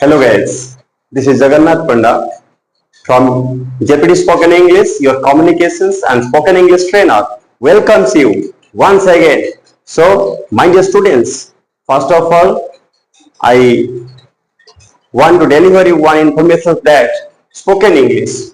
Hello guys, this is Jagannath Panda from JPD Spoken English, your communications and spoken English trainer welcomes you once again. So, my dear students, first of all, I want to deliver you one information that spoken English.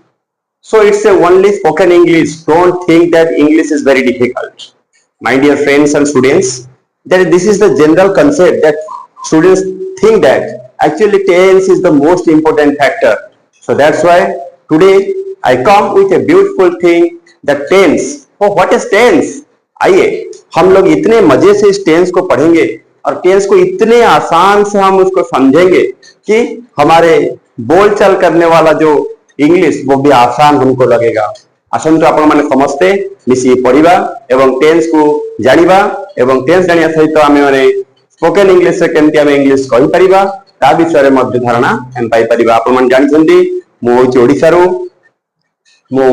So, it's a only spoken English. Don't think that English is very difficult. My dear friends and students, that this is the general concept that students think that actually tense is the most important factor. So that's why today I come with a beautiful thing, the tense. Oh, what is tense? आइए हम लोग इतने मजे से इस tense को पढ़ेंगे और टेंस को इतने आसान से हम उसको समझेंगे कि हमारे बोलचाल करने वाला जो इंग्लिश वो भी आसान हमको लगेगा। आसंतु आपण माने समस्ते मिसी पढ़िबा एवं टेंस को जानिबा एवं टेंस जानिया सहित आमे माने स्पोकन इंग्लिश से केमति आमे इंग्लिश कहि परिबा ता विषय रे मध्य धारणा हम पाई परिबा। आपण माने जानिछन्ती मो होची ओडिसा रो मो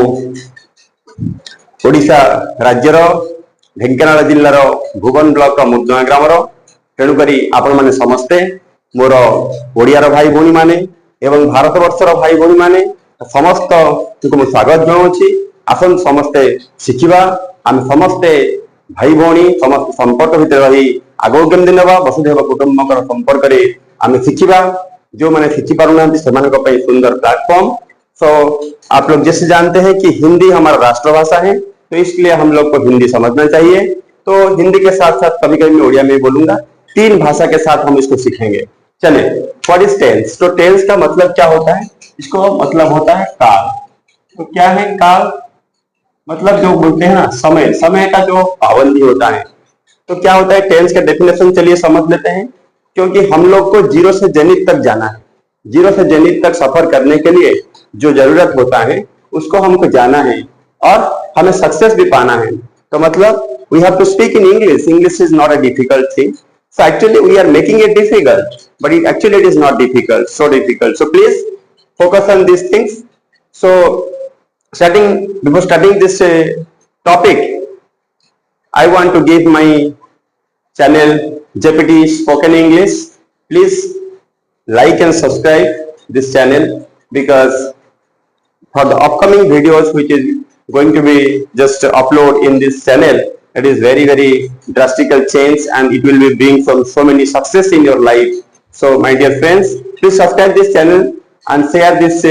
ओडिसा राज्य रो ढेंकानाल जिल्लार भुवन ब्लॉक मुर्दुआ ग्राम तेणुक आपण मैंने समस्ते मोर ओडियार भाई भौणी माने एवं भारत वर्षर भाई भौणी माने समस्त मुझे स्वागत जनाऊँगी। आसन समस्ते शिखा आम समस्ते भाई भौणी समस्त संपर्क भितर रही आगो केमती ना वसुधैव कुटुंबक संपर्क आम शिखा जो मैंने शिखी पारना सुंदर प्लेटफॉर्म। सो आप लोग जैसे जानते हैं कि हिंदी हमारा राष्ट्रभाषा है, तो इसलिए हम लोग को हिंदी समझना चाहिए। तो हिंदी के साथ साथ कभी कभी मैं उड़िया में बोलूंगा, तीन भाषा के साथ हम इसको सीखेंगे। चले, व्हाट इज टेंस? तो टेंस का मतलब क्या होता है? इसको मतलब होता है काल। तो क्या है काल? मतलब जो बोलते हैं ना समय, समय का जो पाबंदी होता है। तो क्या होता है टेंस का डेफिनेशन? चलिए समझ लेते हैं। क्योंकि हम लोग को जीरो से जेनिथ तक जाना है, जीरो से जेनिथ तक सफर करने के लिए जो जरूरत होता है उसको हमको जाना है और हमें सक्सेस भी पाना है। तो मतलब we have to speak in English. English is not a difficult thing. So actually we are making it difficult, but actually it is not difficult, so difficult. So please focus on these things. So before starting this topic, I want to give my channel JPT Spoken English. Please like and subscribe this channel, because for the upcoming videos which is going to be just upload in this channel, it is very drastical change and it will be bring so many success in your life. So my dear friends, please subscribe this channel and share this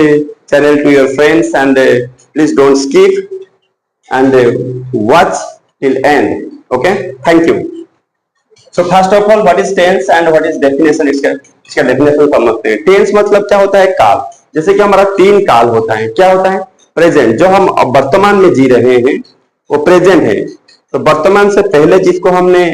channel to your friends, and please don't skip and watch till end. Okay, thank you. So first of all, what is tense and what is definition? इसका definition समझते हैं। Tense मतलब क्या होता है? काल। जैसे कि हमारा तीन काल होता है। क्या होता है? प्रेजेंट, जो हम वर्तमान में जी रहे हैं वो प्रेजेंट है। तो वर्तमान से पहले जिसको हमने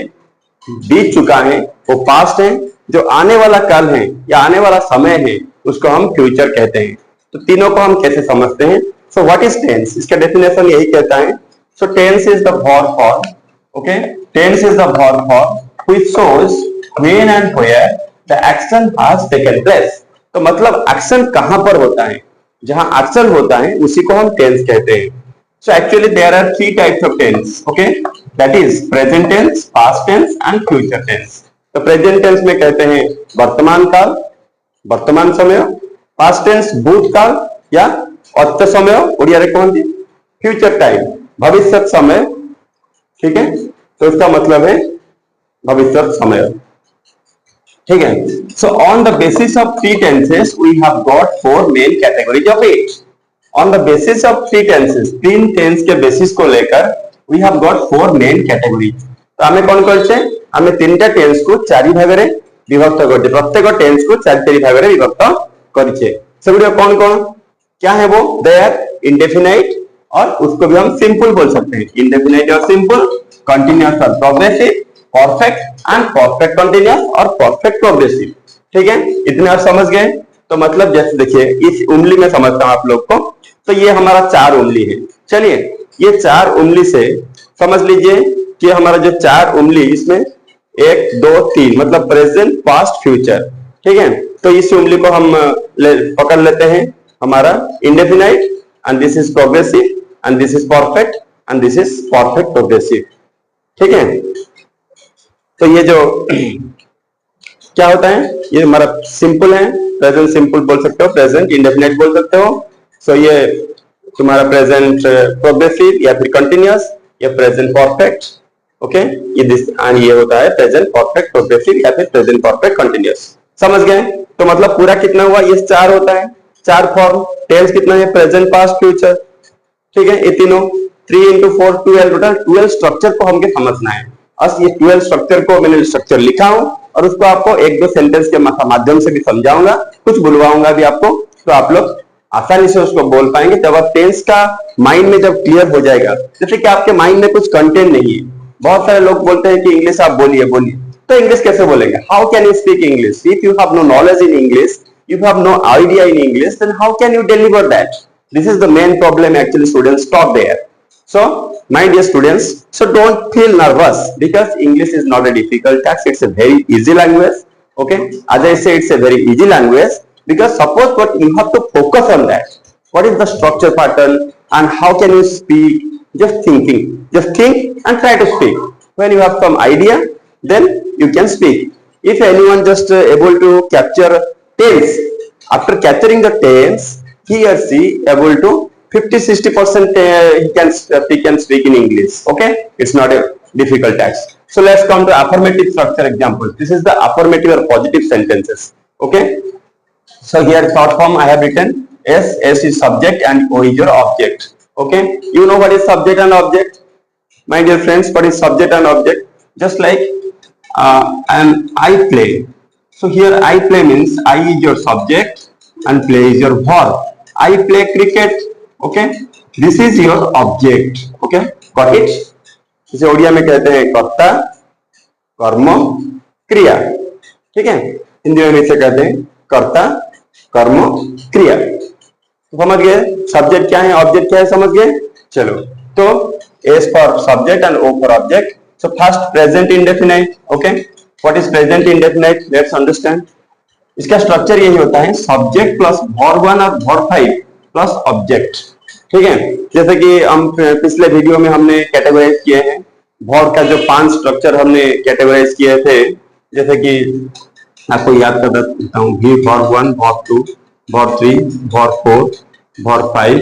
बीत चुका है वो पास्ट है। जो आने वाला काल है या आने वाला समय है उसको हम फ्यूचर कहते हैं। तो तीनों को हम कैसे समझते हैं? So what is tense? इसका डेफिनेशन यही कहता है। So tense is the verb form, okay, tense is the verb form which shows when and where the action has taken place. तो मतलब एक्शन कहां पर होता है? जहां एक्शन होता है उसी को हम टेंस कहते हैं। So actually there are three types of tense, okay, that is present tense, past tense and future tense. तो प्रेजेंट टेंस में कहते हैं वर्तमान काल, वर्तमान समय, पास्ट टेंस भूतकाल या अतीत समय, ओडिया रे कहते फ्यूचर टाइम, भविष्य समय। ठीक है, तो इसका मतलब है भविष्य समय। ठीक है। So on the basis of three tenses we have got four main categories of it. On the basis of three tenses, तीन टेंस के बेसिस को लेकर we have got four main categories. तो हमें कौन करछे? हमें तीनटा टेंस को चारि भाग रे विभक्त करछे। प्रत्येक टेंस को चारि भाग रे विभक्त करछे। सेगुडा कौन कौन क्या है? वो देयर, इंडेफिनाइट, और उसको भी हम सिंपल बोल सकते हैं। इंडेफिनाइट और सिंपल, कंटीन्यूअस और progressive, perfect and perfect continuous और परफेक्ट प्रोग्रेसिव। ठीक है, इतने आप समझ गए? तो मतलब जैसे देखिए इस उंगली में समझता हूं आप लोग को, तो ये हमारा चार उंगली है। चलिए ये चार उंगली से समझ लीजिए कि हमारा जो चार उंगली, इसमें एक दो तीन, मतलब प्रेजेंट, पास्ट, फ्यूचर। ठीक है, तो इस उंगली को हम पकड़ लेते हैं हमारा indefinite, and this is progressive, and this is perfect, and this is perfect progressive. ठीक है, तो ये जो क्या होता है ये हमारा सिंपल है, प्रेजेंट सिंपल बोल सकते हो, प्रेजेंट इंडेफिनिट बोल सकते हो। सो ये तुम्हारा प्रेजेंट प्रोग्रेसिव या फिर कंटिन्यूअस या प्रेजेंट परफेक्ट। ओके, ये दिस एंड ये होता है प्रेजेंट परफेक्ट प्रोग्रेसिव या फिर प्रेजेंट परफेक्ट कंटिन्यूअस। समझ गए? तो मतलब पूरा कितना हुआ, ये चार होता है, चार फॉर्म। टेंस कितना है, प्रेजेंट पास्ट फ्यूचर, ठीक है, ये तीनों 3 into 4 12, टोटल 12 स्ट्रक्चर को हमको समझना है। बस ये 12 स्ट्रक्चर को मैंने स्ट्रक्चर लिखा हूं और उसको आपको एक दो सेंटेंस के माध्यम से भी समझाऊंगा, कुछ बुलवाऊंगा भी आपको, तो आप लोग आसानी से उसको बोल पाएंगे। जब आप टेंस का माइंड में जब क्लियर हो जाएगा, जैसे कि आपके माइंड में कुछ कंटेंट नहीं है। बहुत सारे लोग बोलते हैं कि इंग्लिश आप बोलिए बोलिए, तो इंग्लिश कैसे बोलेंगे? How can you speak English if you have no knowledge in English, you have no idea in English, then how can you deliver that? This is the main problem actually students stop there. So my dear students, so don't feel nervous because English is not a difficult task, it's a very easy language. Okay, as I say, it's a very easy language because suppose what you have to focus on that, what is the structure pattern and how can you speak, just thinking, just think and try to speak. When you have some idea, then you can speak. If anyone just able to capture tense, after capturing the tense, he or she able to 50-60% he can speak in English. Okay, it's not a difficult task. So let's come to affirmative structure example. This is the affirmative or positive sentences. Okay, so here short form I have written S is subject and O is your object. Okay, you know what is subject and object, my dear friends? What is subject and object? Just like and I play. So here I play means I is your subject and play is your verb. I play cricket. Okay, this is your object. Okay, got it? इसे ओडिया में कहते हैं कर्ता कर्म क्रिया, ठीक है। हिंदी में इसे कहते हैं कर्ता कर्म क्रिया। तो समझ गए सब्जेक्ट क्या है, ऑब्जेक्ट क्या है, समझ गए? चलो, तो S for subject and O for object. So first present indefinite. Okay, what is present indefinite? Let's understand. इसका स्ट्रक्चर यही होता है, सब्जेक्ट प्लस वर्ब 1 और वर्ब 5 प्लस ऑब्जेक्ट, ठीक है। जैसे कि हम पिछले वीडियो में हमने कैटेगराइज किए हैं वर्ब का, जो 5 स्ट्रक्चर हमने कैटेगराइज किए थे, जैसे कि आपको याद कर देता हूँ, भी verb 1, verb 2, verb 3, verb 4, verb 5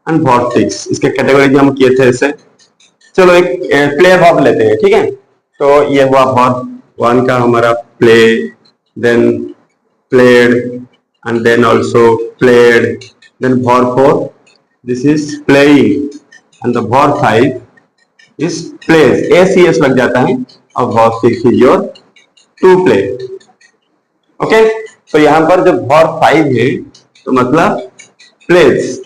and verb 6, इसके कैटेगराइज हम किए थे ऐसे। चलो एक प्ले वर्ब लेते हैं, ठीक है। तो ये हुआ वर्ब 1 का हमारा play, then played and then also played, then verb 4 this is playing and the verb 5 is plays, S लग जाता है, और verb 6 is your to play. Okay, तो यहाँ पर जब वर्ब 5 है तो मतलब प्लेज,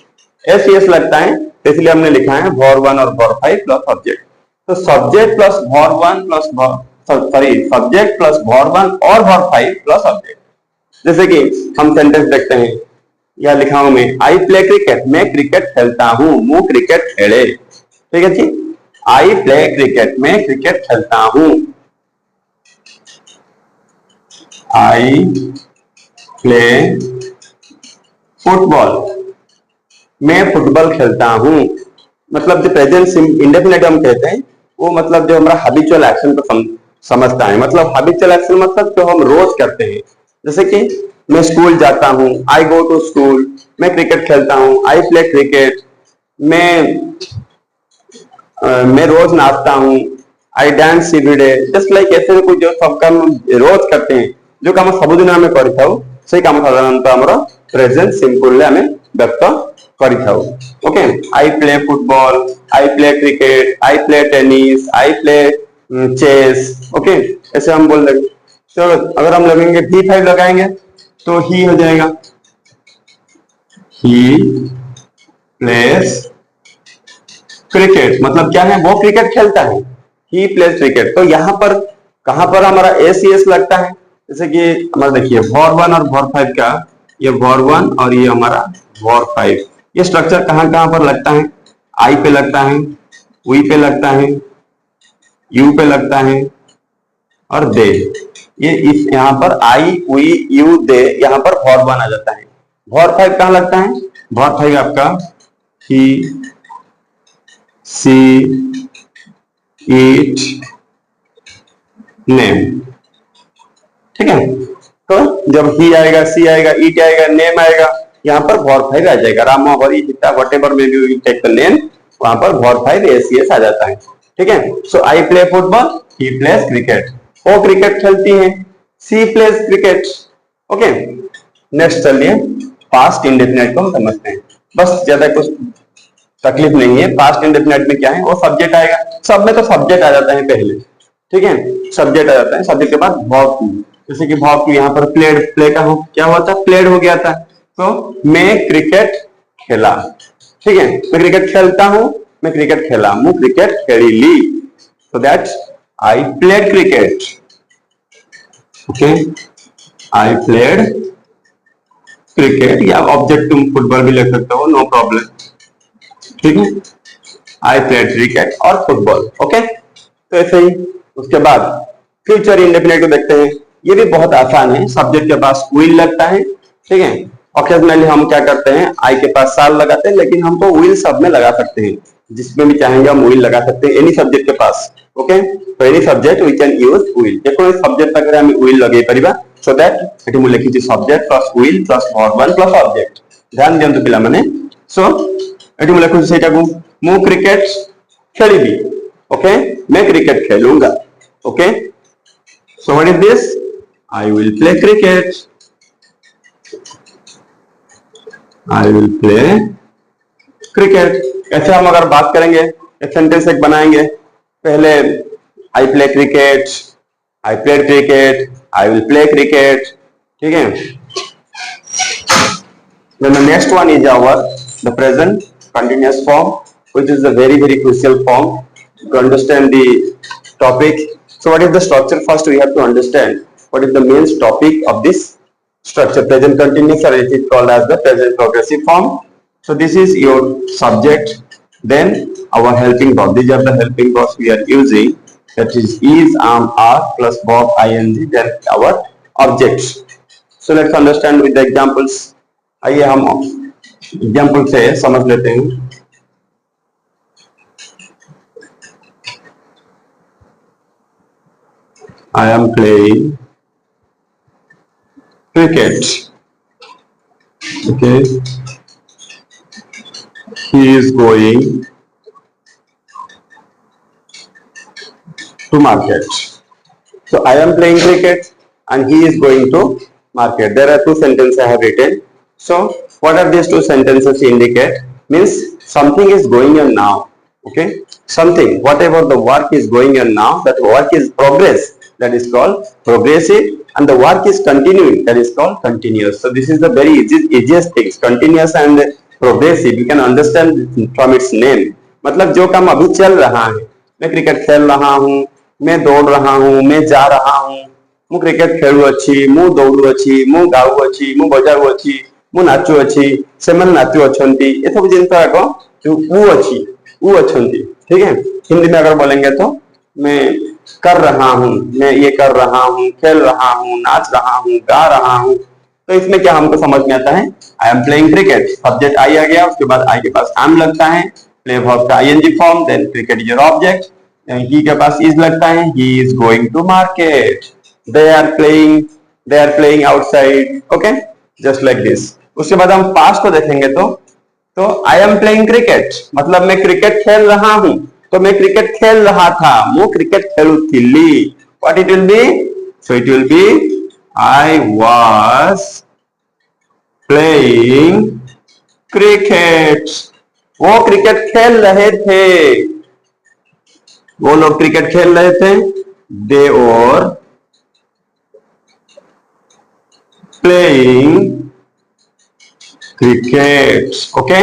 एस लगता है, इसलिए हमने लिखा है वर्ब 1 और वर्ब 5 प्लस ऑब्जेक्ट। तो subject plus verb 1 plus subject plus verb 1 और वर्ब 5 प्लस ऑब्जेक्ट। जैसे कि हम सेंटेंस देखते हैं, या लिखा हूं मैं, आई प्ले क्रिकेट, मैं क्रिकेट खेलता हूं, मु क्रिकेट खेले, ठीक है जी। आई प्ले क्रिकेट, मैं क्रिकेट खेलता हूं। आई प्ले फुटबॉल, मैं फुटबॉल खेलता हूं। मतलब जो प्रेजेंट इंडेफिनिट हम कहते हैं, वो मतलब जो हमारा हैबिचुअल एक्शन को समझता है। मतलब हैबिचुअल एक्शन मतलब जो हम रोज करते हैं, जैसे कि मैं स्कूल जाता हूं, आई गो टू स्कूल, मैं क्रिकेट खेलता हूं, आई प्ले क्रिकेट, मैं रोज नाचता हूं, I dance every day. Just like ऐसे कुछ जो सब काम रोज करते हैं, जो काम सबुदिन आम करिथाउ, सेही काम साधारणतः हमर प्रेजेंट सिंपल रे हमें व्यक्त करिथाउ। Okay, I play football, I play cricket, I play tennis, I play chess. Okay, ऐसे हम बोल देंगे। तो अगर हम लगेंगे D5 लगाएंगे तो ही हो जाएगा, ही प्लेस क्रिकेट, मतलब क्या है, वो क्रिकेट खेलता है, ही प्लेस क्रिकेट। तो यहाँ पर कहां पर हमारा एस लगता है, जैसे कि हमारा देखिए वर्ब 1 और वर्ब 5 का, ये वर्ब 1 और ये हमारा वर्ब 5, ये स्ट्रक्चर कहां कहां पर लगता है, आई पे लगता है, वी पे लगता है, यू पे लगता है और दे। ये इस यहाँ पर आई वी यू दे, यहाँ पर वर्ब 1 आ जाता है। वर्ब 5 कहां लगता है, वर्ब 5 आपका ही सी इट नेम, ठीक है। तो जब ही आएगा, सी आएगा, ईट आएगा, नेम आएगा, यहाँ पर वर्ब 5 आ जाएगा। Ram Hari Sita whatever may be we take the name, वहां पर वर्ब 5 एसीएस आ जाता है। ठीक है। So I play football, he plays cricket. वो क्रिकेट खेलती हैं, she plays cricket. Okay, next चलिए पास्ट इंडेफिनिट को हम समझते हैं। बस ज्यादा कुछ तकलीफ नहीं है। पास्ट इंडेफिनिट में क्या है, वो सब्जेक्ट आएगा। सब में तो सब्जेक्ट आ जाता है पहले। ठीक है, सब्जेक्ट आ जाता है, सब्जेक्ट के बाद वर्ब टू। जैसे कि वर्ब टू यहाँ पर प्लेड, प्ले का हो क्या हुआ था, प्लेड हो गया था। तो मैं क्रिकेट खेला। ठीक है, मैं क्रिकेट खेलता हूं, मैं क्रिकेट खेला, मैं क्रिकेट खेली। So that I played cricket. Okay, I played cricket, या ऑब्जेक्ट तुम फुटबॉल भी लिख सकते हो, नो प्रॉब्लम। ठीक है, आई प्लेड क्रिकेट और फुटबॉल। ओके, तो ऐसे ही उसके बाद फ्यूचर इंडेफिनिट को देखते हैं। ये भी बहुत आसान है। सब्जेक्ट के पास विल लगता है। ठीक है, ऑकेजनली हम क्या करते हैं, आई के पास साल लगाते हैं, लेकिन हम तो विल सब में लगा सकते हैं। जिसमें भी चाहेंगे हम विल लगा सकते हैं, एनी सब्जेक्ट के पास। ओके, तो any subject we can use will. जेको सब्जेक्ट पाखरे हम विल लगे परिबा, सो दैट एठी मु लिखिछि subject plus will plus verb one plus object. ध्यान दियंतु पिला माने। सो एठी मु लिखुछि सेटा को, मु क्रिकेट खेलिबी। ओके, मैं क्रिकेट खेलूंगा। Okay, so what is this, I will play cricket, I will play cricket. ऐसे हम अगर बात करेंगे, एक सेंटेंस एक बनाएंगे। पहले आई play cricket, I played cricket, I will play cricket. ठीक है, then the next one is our the present continuous form, which is a very crucial form to understand the topic. So what is the structure? First we have to understand what is the main topic of this structure. Present continuous, or it is called as the present progressive form. So this is your subject, then our helping verb. These are the helping verbs we are using. That is, am, are plus verb ing, then our objects. So let's understand with the examples. आइए हम example से समझ लेते हैं। I am playing cricket. Okay. He is going to market. So I am playing cricket and he is going to market. There are two sentences I have written. So what are these two sentences indicate? Means something is going on now. Okay, something, whatever the work is going on now, that work is progress, that is called progressive, and the work is continuing, that is called continuous. So this is the very easiest things, continuous and progressive. You can understand from its name. मतलब जो काम अभी चल रहा है, मैं cricket खेल रहा हूँ, मैं दौड़ रहा हूँ, मैं जा रहा हूँ, मु क्रिकेट खेलु अच्छी, मु दौड़ू अच्छी, मु गाऊ अच्छी, मु बजाऊ अच्छी, मु नाचु अच्छी, सेमन नाचु अछंती, ये सब जिनस आको जो ऊ अच्छी, ऊ अछंती। ठीक है, हिंदी में अगर बोलेंगे तो मैं कर रहा हूँ, मैं ये कर रहा हूँ, खेल रहा हूँ, नाच रहा हूँ, गा रहा हूँ। तो इसमें क्या हमको समझ में आता है, I am playing cricket, subject I आ गया, उसके बाद आई के पास एम लगता है, प्ले वर्ब का ING form, then cricket is your object, he के पास इज लगता है, he is going to market, they are playing outside. Okay, just like this. उसके बाद हम पास्ट को देखेंगे तो आई एम प्लेइंग क्रिकेट मतलब मैं क्रिकेट खेल रहा हूं, तो मैं क्रिकेट खेल रहा था, मु क्रिकेट खेलुथिली। What it will be, so it will be I was playing cricket. वो क्रिकेट खेल रहे थे, वो लोग क्रिकेट खेल रहे थे, they were playing cricket. Okay,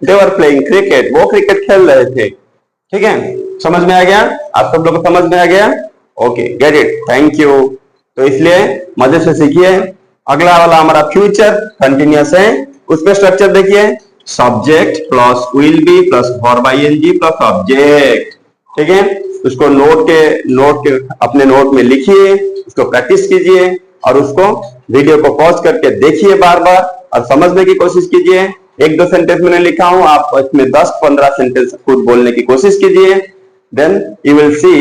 they were playing cricket, वो क्रिकेट खेल रहे थे। ठीक है, समझ में आ गया, आप सब लोग को समझ में आ गया। Okay, get it, thank you. तो इसलिए मजे से सीखिए। अगला वाला हमारा फ्यूचर कंटिन्यूअस है, उसमें स्ट्रक्चर देखिए, subject plus will be plus verb ING plus object. ठीक है, उसको नोट के अपने नोट में लिखिए, उसको प्रैक्टिस कीजिए और उसको वीडियो को पॉज करके देखिए बार बार और समझने की कोशिश कीजिए। एक दो सेंटेंस मैंने लिखा हूं, आप इसमें 10-15 सेंटेंस खुद बोलने की कोशिश कीजिए, then you will see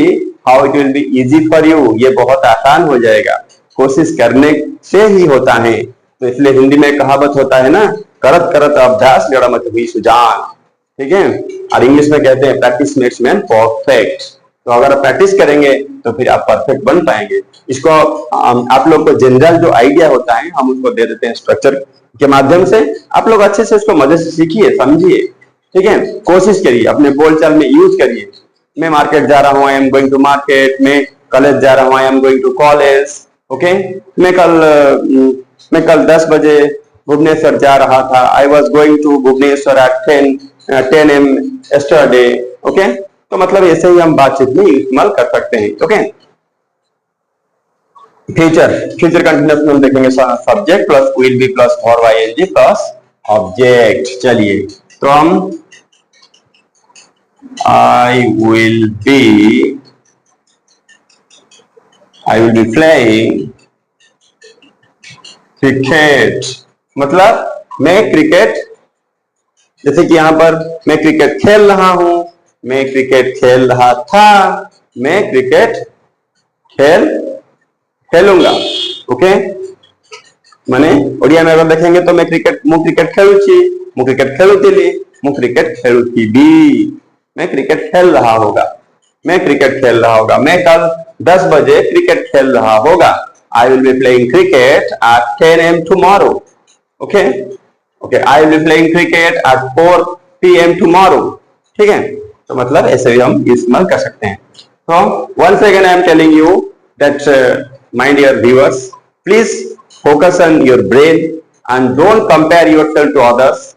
how it will be easy for you. ये बहुत आसान हो जाएगा। कोशिश करने से ही होता है। तो इसलिए हिंदी में कहावत होता है ना, करत करत अभ्यास जड़मत हुई सुजान। ठीक है, और इंग्लिश में कहते हैं प्रैक्टिस मेक्स मैन परफेक्ट। तो अगर आप प्रैक्टिस करेंगे तो फिर आप परफेक्ट बन पाएंगे। इसको आप लोग को जनरल जो आइडिया होता है हम उसको दे देते हैं स्ट्रक्चर के माध्यम से। आप लोग अच्छे से इसको मजे से सीखिए, समझिए। ठीक है, कोशिश करिए, अपने बोलचाल में यूज करिए। मैं मार्केट जा रहा हूँ, I am going to market. मैं कॉलेज जा रहा हूँ, I am going to college. Okay, मैं कल 10 बजे भुवनेश्वर जा रहा था। I was going to Bhubaneswar at 10 AM yesterday। Okay, तो मतलब ऐसे ही हम बातचीत में इस्तेमाल कर सकते हैं। ओके, फ्यूचर कंटिन्यूअस में हम देखेंगे subject plus will be plus verb ING plus object. चलिए, तो हम I will be playing cricket, मतलब मैं क्रिकेट, जैसे कि यहां पर मैं क्रिकेट खेल रहा हूं, मैं क्रिकेट खेल रहा था, मैं क्रिकेट खेलूंगा। ओके, माने ओडिया में अगर देखेंगे तो मैं क्रिकेट मु क्रिकेट खेलुची, मु क्रिकेट खेलुतिली, मु क्रिकेट खेलुतिबी। मैं क्रिकेट खेल रहा होगा, मैं क्रिकेट खेल रहा होगा। मैं कल 10 बजे क्रिकेट खेल रहा होगा। I will be playing cricket at 10 AM tomorrow. Okay, okay. I will be playing cricket at 4 PM tomorrow. ठीक है, तो मतलब ऐसे भी हम इस्तेमाल कर सकते हैं। तो once again I am telling you that my dear viewers, please focus on your brain and don't compare yourself to others.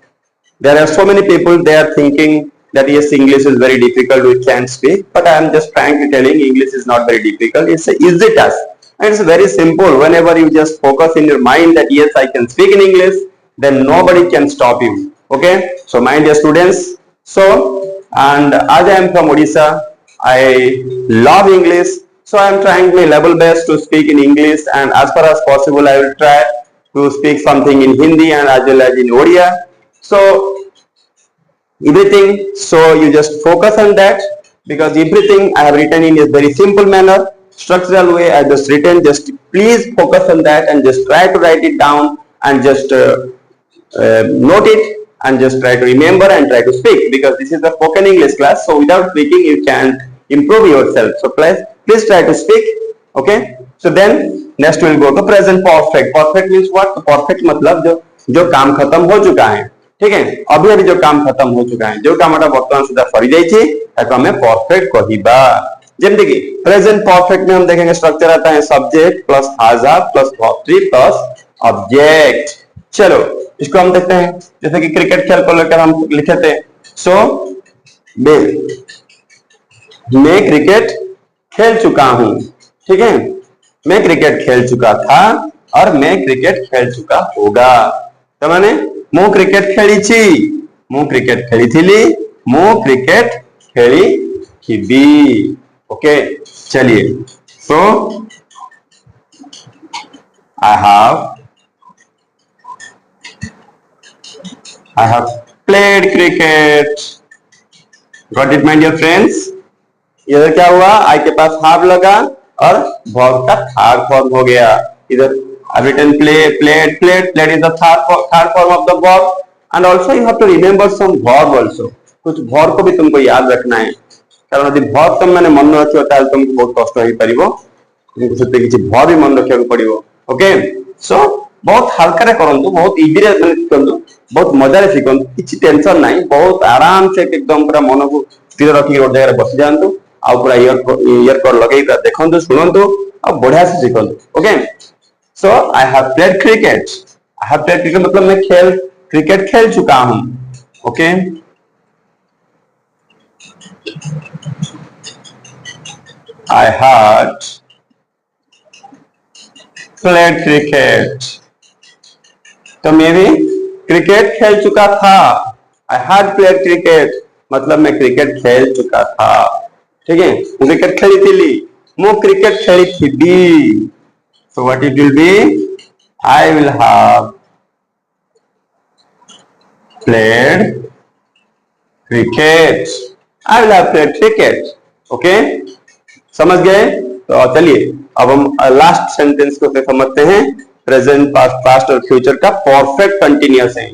There are so many people, they are thinking that yes, English is very difficult, we can't speak, but I am just frankly telling English is not very difficult. It's an easy task and it's very simple. Whenever you just focus in your mind that yes, I can speak in English, then nobody can stop you. Okay, so my dear students, so and as I am from Odisha, I love English, so I am trying my level best to speak in English, and as far as possible I will try to speak something in Hindi and as well as in Odia. So everything, so you just focus on that, because everything I have written in a very simple manner, structural way. I just written, just please focus on that and just try to write it down and just note it and just try to remember and try to speak, because this is a spoken English class, so without speaking you can't improve yourself. So please try to speak. Okay, so then next we will go to present perfect. Perfect means what? Perfect मतलब जो काम खत्म हो चुका है। ठीक है, अभी अभी जो काम खत्म हो चुका है, जो कामटा वर्तमान सुधा सरी जाइए ताको हमें परफेक्ट कहिबा। जेमति कि प्रेजेंट परफेक्ट में हम देखेंगे स्ट्रक्चर आता है subject plus has have plus verb three plus object. चलो इसको हम देखते हैं, जैसे कि क्रिकेट खेल को लेकर हम लिखे थे। सो मैं क्रिकेट खेल चुका हूं। ठीक है, मैं क्रिकेट खेल चुका था और मैं क्रिकेट खेल चुका होगा। तो माने मु क्रिकेट खेली छी, मु क्रिकेट खेली थीली, मु क्रिकेट खेली थीबी। ओके, चलिए, so I have played cricket. Got it my dear friends? इधर क्या हुआ, आई के पास हैव लगा और वर्ब का थर्ड फॉर्म हो गया। इधर I've written played is the third form of the verb, and also you have to remember some verb also. कुछ verb को भी तुमको याद रखना है, कारण यदि verb तुम मैंने मन रखियो ताले तुमको बहुत कष्ट होई परिबो। तुमको सत्य किछि verb भी मन रखियो पड़िबो। ओके, सो बहुत हल्का रे करंतु, बहुत इजी रे करंतु, बहुत मजा रे सिखंतु, किछि टेंशन नाही, बहुत आराम से एकदम पूरा मन को स्थिर रखी रोड जगह बस जांतु, आ पूरा ईयर लगेई देखंतु, सुनंतु आ बढ़िया से सिखंतु। Okay, So I have played cricket. I have played cricket मतलब मैं क्रिकेट खेल चुका हूं। Okay, I had played cricket. तो मैं भी क्रिकेट खेल चुका था। I had played cricket मतलब मैं क्रिकेट खेल चुका था। ठीक है, क्रिकेट खेली थी, मु क्रिकेट खेली थी। So what it will be? I will have played cricket. I will have played cricket. Okay? समझ गए? तो चलिए अब हम लास्ट सेंटेंस को समझते हैं। प्रेजेंट, पास्ट और फ्यूचर का परफेक्ट कंटिन्यूअस है,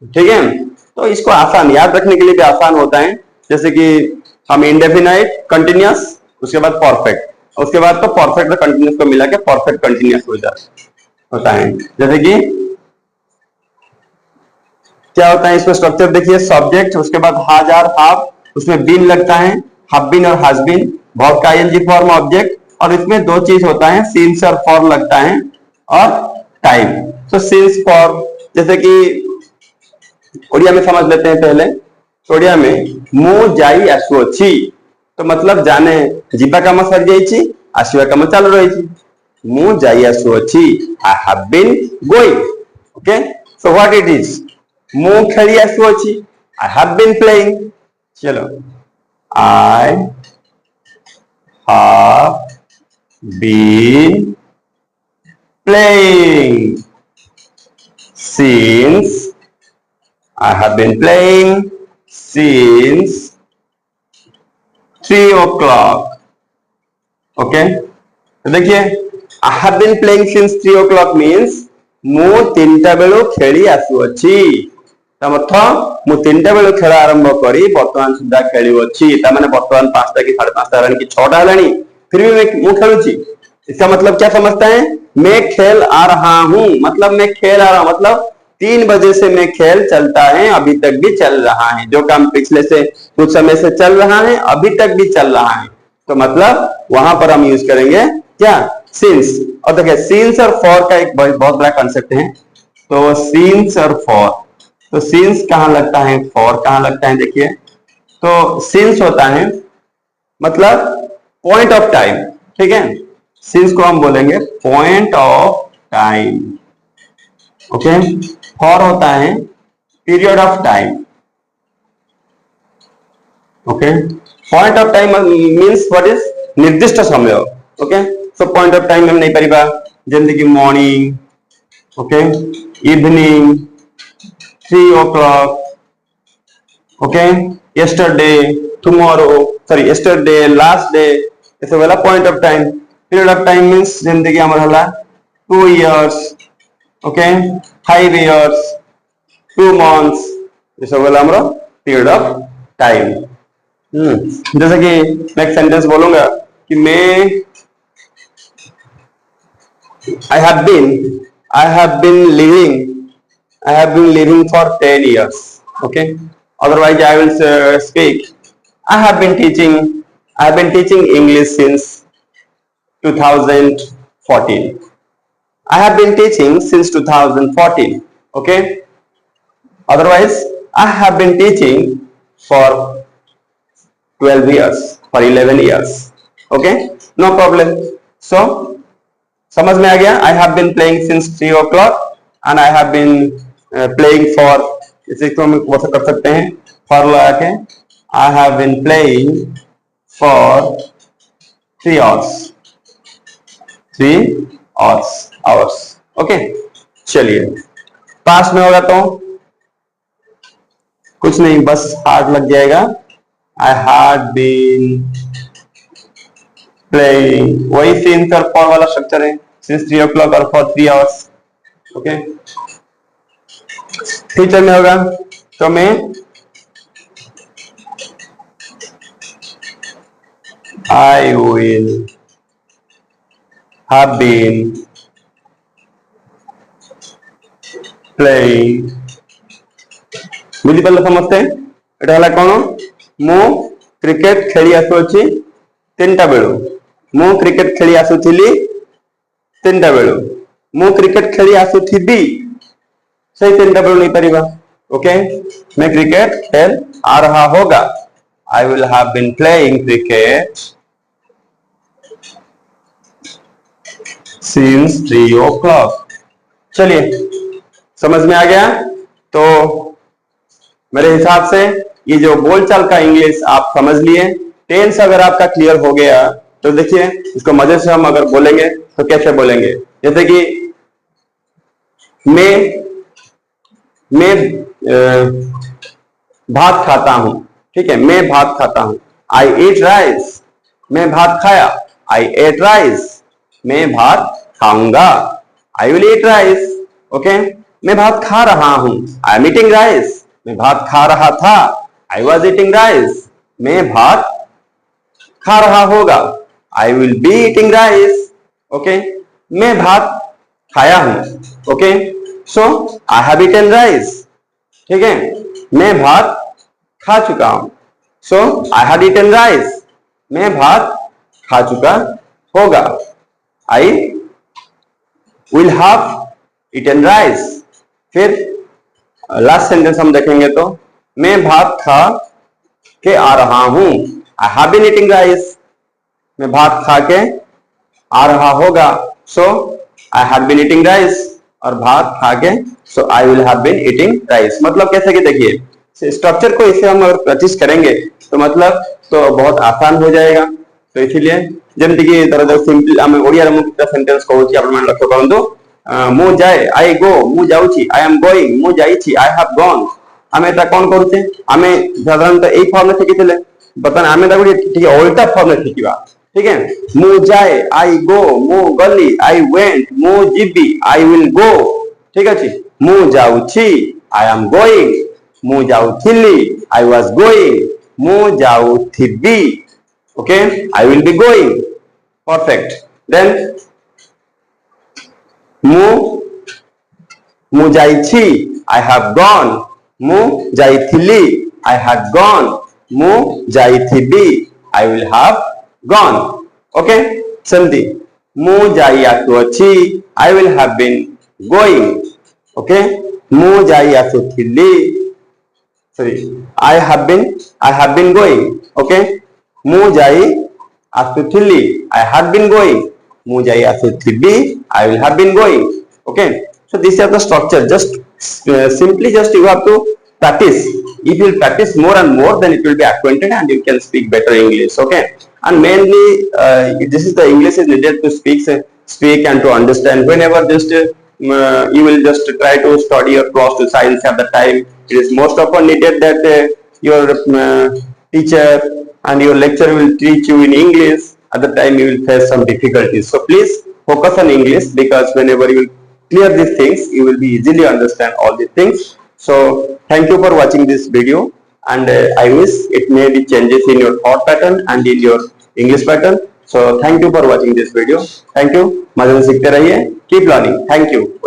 ठीक है। तो इसको आसान याद रखने के लिए भी आसान होता है, जैसे कि हम इंडेफिनाइट, कंटिन्यूअस, उसके बाद परफेक्ट, उसके बाद तो परफेक्ट और कंटिन्यूअस को मिला के परफेक्ट कंटिन्यूअस होता है। जैसे कि क्या होता है इसमें स्ट्रक्चर देखिए, सब्जेक्ट, उसके बाद हाज आर हाफ, उसमें बीन लगता है, हैव बीन और हैज बीन, वर्ब का आईएनजी फॉर्म ऑब्जेक्ट, और इसमें दो चीज होता है, सिंस और फॉर लगता है, और टाइम। तो सिंस फॉर, जैसे कि ओडिया में समझ लेते हैं पहले। ओडिया में मु जाई आसुअछि, तो मतलब जाने जीवा काम सर जाइछि, आसीवा काम चालू रहिछि। मु जाई आसुअछि, I have been going. Okay, so what it is? मु खेली आसुअछि, आई हैव बीन प्लेइंग। चलो, I have been playing since, I have been playing since 3 o'clock. Okay, तो देखिए I have been playing since 3 o'clock means मु 3टा बेलू खेली आसुअछि, मतलब मु 3टा बेलू खेल आरंभ करी वर्तमान सुधा खेली अछि। ता माने वर्तमान 5टा की 5:30 हेलानी कि 6टा हेलानी, फिर भी मु खेलुछि। इसका मतलब क्या समझता है? मैं खेल आ रहा हूं, मतलब मैं खेल आ रहा हूं, मतलब 3 बजे से मैं खेल चलता है, अभी तक भी चल रहा है। जो काम पिछले से कुछ समय से चल रहा है, अभी तक भी चल रहा है, तो मतलब वहां पर हम यूज करेंगे क्या? सिंस। और देखिए सिंस और फॉर का एक बहुत बड़ा कंसेप्ट है। तो सिंस और फॉर, तो सिंस कहां लगता है, फॉर कहां लगता है? देखिए, तो सिंस होता है मतलब पॉइंट ऑफ टाइम, ठीक है। सिंस को हम बोलेंगे point of time. Okay, for होता है period of time. Okay, point of time means what is निर्दिष्ट समय। Okay, so point of time हम नहीं परिबा, जेंति कि morning, okay, evening, 3 o'clock, okay, yesterday, tomorrow, sorry yesterday, last day, ऐसे वाला point of time. Period of time means जेंति कि हमर हला 2 years, ओके, 5 years, 2 months, ये सब वाला हमारा पीरियड ऑफ टाइम। जैसे कि मैं एक सेंटेंस बोलूंगा कि मैं I have been living for 10 years. Okay, otherwise I will speak I have been teaching English since 2014. I have been teaching since 2014. Okay, otherwise I have been teaching for 12 years, for 11 years. Okay, no problem. So समझ में आ गया? I have been playing since 3 o'clock and I have been playing for, इसे को हम कैसे कर सकते हैं? for लगा के I have been playing for 3 hours. 3 hours. Okay, चलिए पास में होगा तो कुछ नहीं, बस हार्ड लग जाएगा। I had been playing, वही सिंस और फॉर वाला स्ट्रक्चर है, सिंस 3 o'clock और फॉर 3 hours। ओके, फ्यूचर में होगा तो मैं I will have been playing, ବୁଝିପାରିଲେ ସମସ୍ତେ? ଏଟା ହେଲା କଣ? ମୁଁ କ୍ରିକେଟ ଖେଳି ଆସୁଅଛି 3ଟା ବେଳୁ, ମୁଁ କ୍ରିକେଟ ଖେଳି ଆସୁଥିଲି 3ଟା ବେଳୁ, ମୁଁ କ୍ରିକେଟ ଖେଳି ଆସୁଥିବି ସେଇ 3ଟା ବେଳୁ नहीं परिबा। ओके, मैं क्रिकेट खेल आ रहा होगा, I will have been playing cricket since 3 o'clock। चलिए समझ में आ गया? तो मेरे हिसाब से ये जो बोलचाल का इंग्लिश आप समझ लिए। टेंस अगर आपका क्लियर हो गया तो देखिए इसको मजे से हम अगर बोलेंगे तो कैसे बोलेंगे? जैसे कि मैं भात खाता हूं, ठीक है, मैं भात खाता हूं, I eat rice। मैं भात खाया, I ate rice। मैं भात खाऊंगा, I will eat rice. Okay, मैं भात खा रहा हूं, I am eating rice. मैं भात खा रहा था, I was eating rice. मैं भात खा रहा होगा, I will be eating rice. Okay, मैं भात खाया हूं. Okay, so I have eaten rice. ठीक है, मैं भात खा चुका हूं, so I had eaten rice. मैं भात खा चुका होगा, I will have eaten rice. फिर लास्ट सेंटेंस हम देखेंगे तो मैं भात खा के आ रहा हूं, I have been eating rice. मैं भात खा के आ रहा होगा, so I had been eating rice. और भात खा के so I will have been eating rice. मतलब कैसे कि देखिए स्ट्रक्चर को इसे हम अगर प्रैक्टिस करेंगे तो मतलब तो बहुत आसान हो जाएगा. तो इसीलिए ଯେମିତି କି ଧର ସିମ୍ପଲି ଆମେ ଓଡ଼ିଆରେ ମୁଁ କେତେ ସେଣ୍ଟେନ୍ସ କହୁଛି ଆପଣ ମାନେ ଲକ୍ଷ୍ୟ କରନ୍ତୁ. ମୁଁ ଯାଏ, I go, ମୁଁ ଯାଉଛି, I am going, ମୁଁ ଯାଇଛି, I have gone. ଆମେ এটা କଣ କରୁଛେ, ଆମେ ସାଧାରଣତଃ ଏଇ ଫର୍ମରେ ଶିଖିଥିଲେ, ବର୍ତ୍ତମାନ ଆମେ ତାକୁ ଟିକେ ଓଲଟା ଫର୍ମରେ ଶିଖିବା. ठीक है, ମୁଁ ଯାଏ, I go, ମୁଁ ଗଲି, I went, ମୁଁ ଯିବି, I will go. ठीक ଅଛି, ମୁଁ ଯାଉଛି, I am going, ମୁଁ ଯାଉଥିଲି, I was going, ମୁଁ ଯାଉଥିବି. Okay, I will be going. Perfect. Then ମୁଁ ଯାଇଛି, I have gone. ମୁଁ ଯାଇଥିଲି, I had gone. ମୁଁ ଯାଇଥିବି, I will have gone. Okay, ସେମିତି ମୁଁ ଯାଇ ଆସୁଅଛି, I will have been going. Okay, ମୁଁ ଯାଇ ଆସୁଥିଲି, sorry, I have been going. Okay, ମୁଁ ଯାଇ ଆସୁଥିଲି, I had been going. ମୁଁ ଯାଇ ଆସୁଥିବି, I will have been going. Okay, so these are the structure. Just simply just you have to practice. If you practice more and more, then it will be acquainted and you can speak better English. Okay, and mainly this is the English is needed to speak and to understand. Whenever just you will just try to study or cross to science at the time, it is most often needed that your teacher and your lecturer will teach you in English. At the time you will face some difficulties. So please focus on English, because whenever you will clear these things, you will be easily understand all these things. So thank you for watching this video, and I wish it made changes in your thought pattern and in your English pattern. So thank you for watching this video. Thank you. मजे से सीखते रहिए. Keep learning. Thank you.